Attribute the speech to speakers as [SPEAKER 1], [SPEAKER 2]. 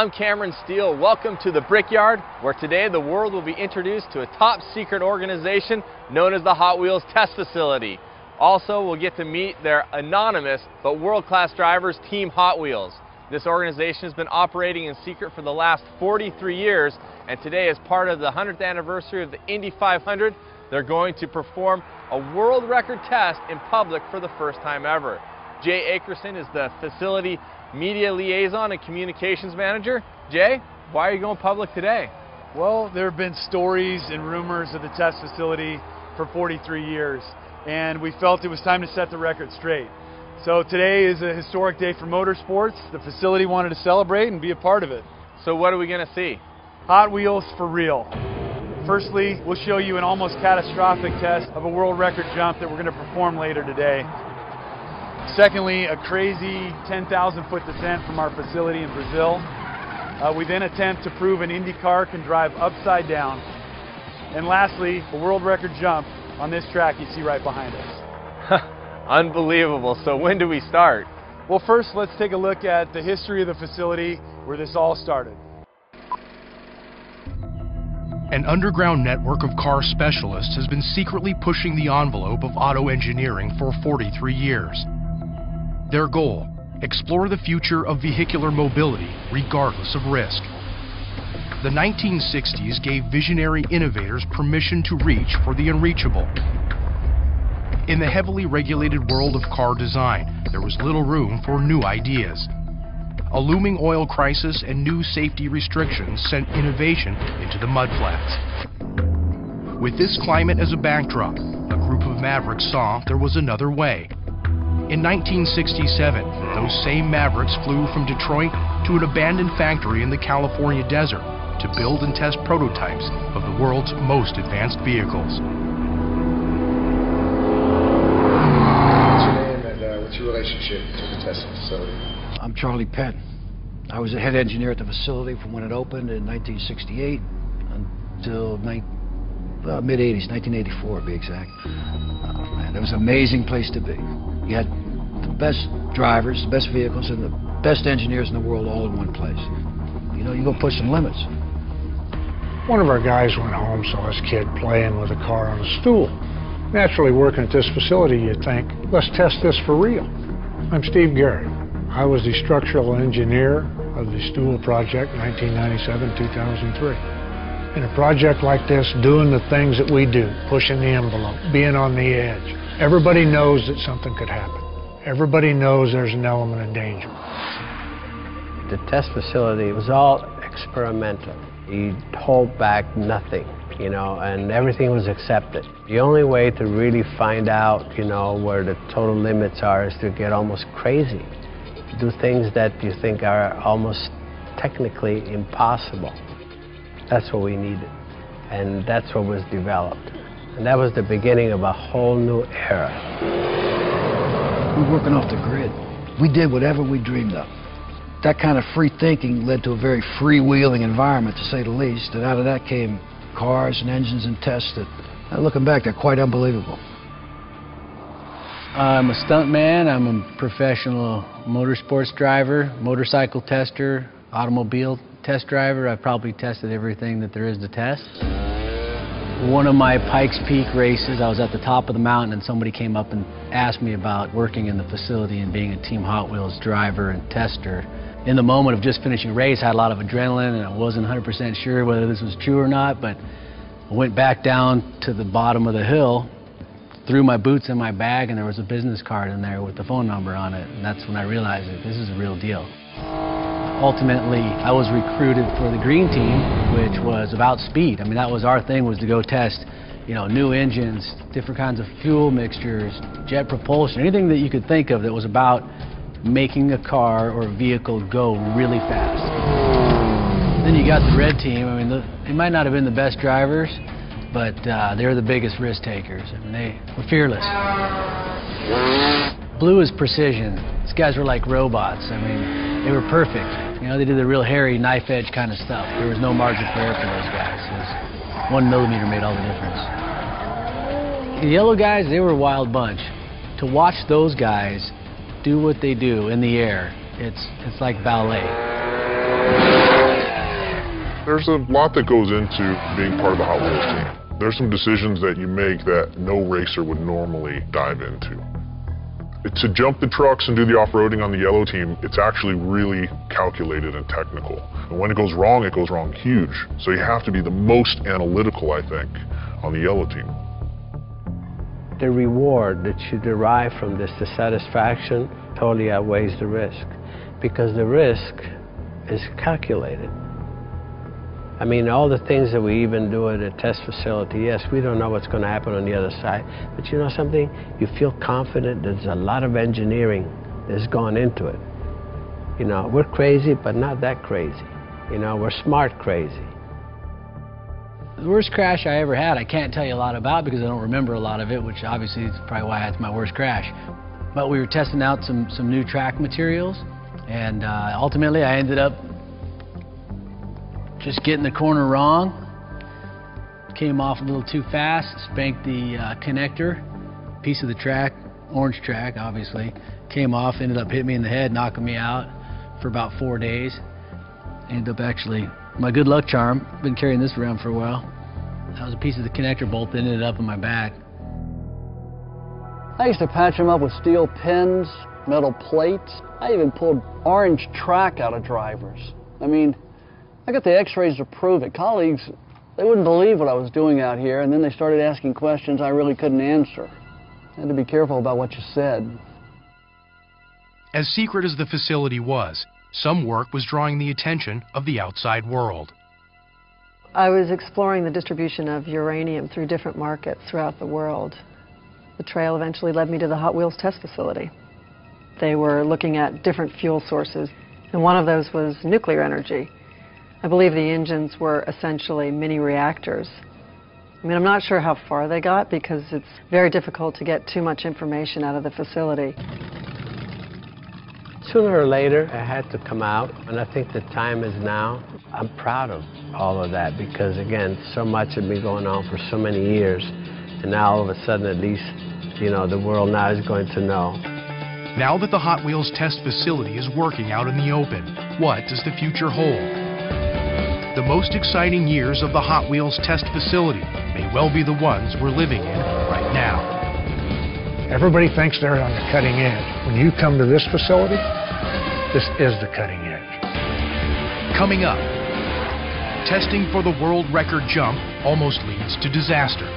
[SPEAKER 1] I'm Cameron Steele. Welcome to the Brickyard, where today the world will be introduced to a top secret organization known as the Hot Wheels Test Facility. Also, we'll get to meet their anonymous but world-class drivers, Team Hot Wheels. This organization has been operating in secret for the last 43 years, and today, as part of the 100th anniversary of the Indy 500, they're going to perform a world record test in public for the first time ever. Jay Akerson is the facility media liaison and communications manager. Jay, why are you going public today?
[SPEAKER 2] Well, there have been stories and rumors of the test facility for 43 years, and we felt it was time to set the record straight. So today is a historic day for motorsports. The facility wanted to celebrate and be a part of it.
[SPEAKER 1] So what are we going to see?
[SPEAKER 2] Hot Wheels for real. Firstly, we'll show you an almost catastrophic test of a world record jump that we're going to perform later today. Secondly, a crazy 10,000-foot descent from our facility in Brazil. We then attempt to prove an Indy car can drive upside down. And lastly, a world record jump on this track you see right behind us.
[SPEAKER 1] Unbelievable. So when do we start?
[SPEAKER 2] Well, first let's take a look at the history of the facility where this all started.
[SPEAKER 3] An underground network of car specialists has been secretly pushing the envelope of auto engineering for 43 years. Their goal: explore the future of vehicular mobility regardless of risk. The 1960s gave visionary innovators permission to reach for the unreachable. In the heavily regulated world of car design, there was little room for new ideas. A looming oil crisis and new safety restrictions sent innovation into the mudflats. With this climate as a backdrop, a group of mavericks saw there was another way. In 1967, those same mavericks flew from Detroit to an abandoned factory in the California desert to build and test prototypes of the world's most advanced vehicles.
[SPEAKER 4] What's your name and what's your relationship to the testing facility?
[SPEAKER 5] I'm Charlie Penn. I was the head engineer at the facility from when it opened in 1968 until mid-80s, 1984 to be exact. Oh, man, it was an amazing place to be. You had the best drivers, the best vehicles, and the best engineers in the world all in one place. You know, you go push some limits.
[SPEAKER 6] One of our guys went home, saw his kid playing with a car on a stool. Naturally, working at this facility, you'd think, let's test this for real. I'm Steve Garrett. I was the structural engineer of the stool project 1997-2003. In a project like this, doing the things that we do, pushing the envelope, being on the edge, everybody knows that something could happen. Everybody knows there's an element of danger.
[SPEAKER 7] The test facility was all experimental. You hold back nothing, you know, and everything was accepted. The only way to really find out, you know, where the total limits are is to get almost crazy. Do things that you think are almost technically impossible. That's what we needed, and that's what was developed. And that was the beginning of a whole new era.
[SPEAKER 5] We were working off the grid. We did whatever we dreamed of. That kind of free thinking led to a very freewheeling environment, to say the least, and out of that came cars and engines and tests that, looking back, they're quite unbelievable.
[SPEAKER 8] I'm a stuntman. I'm a professional motorsports driver, motorcycle tester, automobile test driver. I've probably tested everything that there is to test. One of my Pikes Peak races, I was at the top of the mountain and somebody came up and asked me about working in the facility and being a Team Hot Wheels driver and tester. In the moment of just finishing a race, I had a lot of adrenaline and I wasn't 100% sure whether this was true or not, but I went back down to the bottom of the hill, threw my boots in my bag, and there was a business card in there with the phone number on it, and that's when I realized that this is a real deal. Ultimately, I was recruited for the green team, which was about speed. I mean, that was our thing, was to go test, you know, new engines, different kinds of fuel mixtures, jet propulsion, anything that you could think of that was about making a car or a vehicle go really fast. Then you got the red team. I mean, they might not have been the best drivers, but they're the biggest risk takers. I mean, they were fearless. Blue is precision. These guys were like robots. I mean, they were perfect. You know, they did the real hairy, knife edge kind of stuff. There was no margin for error for those guys. It was 1 millimeter made all the difference. The yellow guys, they were a wild bunch. To watch those guys do what they do in the air, it's like ballet.
[SPEAKER 9] There's a lot that goes into being part of the Hot Wheels team. There's some decisions that you make that no racer would normally dive into. To jump the trucks and do the off-roading on the yellow team, it's actually really calculated and technical. And when it goes wrong huge. So you have to be the most analytical, I think, on the yellow team.
[SPEAKER 7] The reward that you derive from this, the satisfaction, totally outweighs the risk, because the risk is calculated. I mean, all the things that we even do at a test facility, yes, we don't know what's going to happen on the other side, but you know something? You feel confident. There's a lot of engineering that's gone into it. You know, we're crazy, but not that crazy. You know, we're smart crazy.
[SPEAKER 8] The worst crash I ever had, I can't tell you a lot about because I don't remember a lot of it, which obviously is probably why it's my worst crash. But we were testing out some new track materials, and ultimately I ended up just getting the corner wrong. Came off a little too fast, spanked the connector, piece of the track, orange track obviously, came off, ended up hitting me in the head, knocking me out for about 4 days. Ended up actually, my good luck charm, been carrying this around for a while. That was a piece of the connector bolt that ended up in my back.
[SPEAKER 10] I used to patch them up with steel pins, metal plates. I even pulled orange track out of drivers. I mean, I got the x-rays to prove it. Colleagues, they wouldn't believe what I was doing out here, and then they started asking questions I really couldn't answer. I had to be careful about what you said.
[SPEAKER 3] As secret as the facility was, some work was drawing the attention of the outside world.
[SPEAKER 11] I was exploring the distribution of uranium through different markets throughout the world. The trail eventually led me to the Hot Wheels test facility. They were looking at different fuel sources, and one of those was nuclear energy. I believe the engines were essentially mini reactors. I mean, I'm not sure how far they got because it's very difficult to get too much information out of the facility.
[SPEAKER 7] Sooner or later, it had to come out, and I think the time is now. I'm proud of all of that because, again, so much had been going on for so many years, and now all of a sudden, at least, you know, the world now is going to know.
[SPEAKER 3] Now that the Hot Wheels test facility is working out in the open, what does the future hold? The most exciting years of the Hot Wheels test facility may well be the ones we're living in right now.
[SPEAKER 6] Everybody thinks they're on the cutting edge. When you come to this facility, this is the cutting edge.
[SPEAKER 3] Coming up, testing for the world record jump almost leads to disaster.